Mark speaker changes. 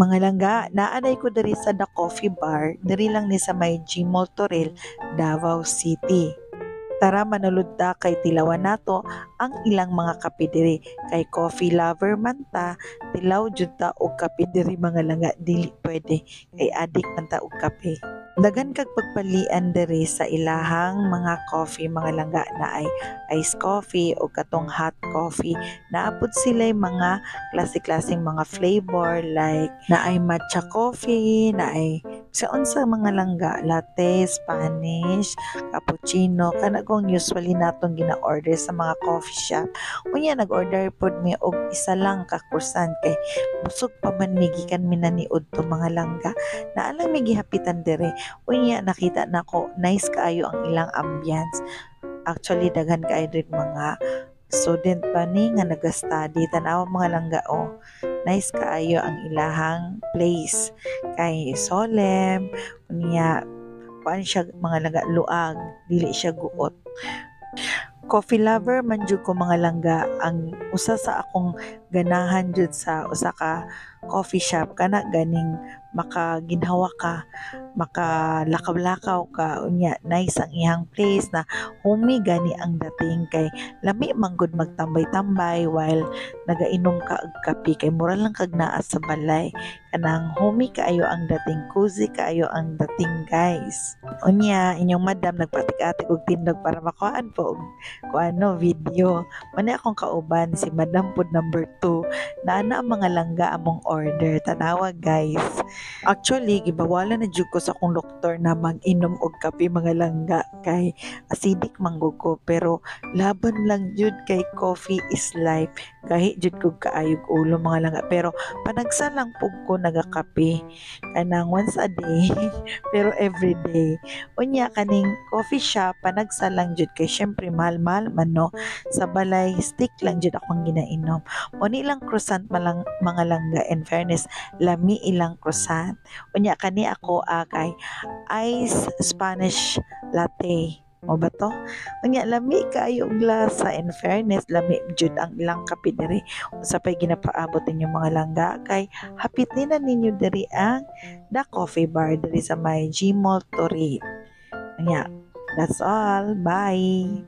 Speaker 1: Mga langga, naanay ko diri sa The Coffee Bar, diri lang ni sa may Gmall Toril, Davao City. Tara manulod ta kay tilawan nato ang ilang mga kape diri kay coffee lover man ta, tilaw jud ta og kape diri mga langga, dili pwede kay adik man ta og kape. Dagan kag pagpalian diri sa ilahang mga coffee mga langga na ay iced coffee o katong hot coffee. Naapod sila mga klase-klaseng mga flavor like na ay matcha coffee, na ay sa unsa mga langga, latte, Spanish, cappuccino, kana kung usually natong gina-order sa mga coffee shop. Unya nag-order pod mi og isa lang ka croissant kay busog pa man mi gikan mi naniud to mga langga. Naalang mi gihapitan dire. Unya nakita nako nice kaayo ang ilang ambience. Actually daghan kaayo diri mga student pa ni nga naga-study tanaw mga langga nice kaayo ang ilahang place kay solemn unya kuan siya mga langga luag dili siya guot. Coffee lover man jud ko mga langga, ang usa sa akong ganahan jud sa usa ka coffee shop kana ganing makaginhawa ka, makalakaw-lakaw ka unya nice ang iyang place na homey gani ang dating kay lami man gud magtambay-tambay while nagainom ka og kape kay mura lang kag naa sa balay. Kanang homey kaayo ang dating, cozy kaayo ang dating guys. Unya inyong madam nagpatik-atik og tindog para makuhaan po og kuano video. Mani akong kauban si Madam Pod number 2 na ana ang mga langga among order. Tanawa guys. Actually gibawalan na jud ko sa akong doktor na mag-inom og kape mga langga kay acidic manggug ko pero laban lang jud kay coffee is life. Kahit jud ko kaayog ulo mga langga pero panagsa lang pug ko nagakape kanang once a day pero every day. Unya kaning coffee shop panagsa lang jud kay syempre mahal-mahal man no. Sa balay stick lang jud akong ginainom. Muni lang croissant malang mga langga, in fairness lami ilang croissant. Unya kani ako kay ice Spanish latte. O ba to? Unya lami kayo og lasa, in fairness lami jud ang ilang kape diri. Usa pay ginapaabot ninyo mga langga kay hapit na ninyo diri ang The Coffee Bar diri sa may Gmall Toril. Unya, that's all. Bye.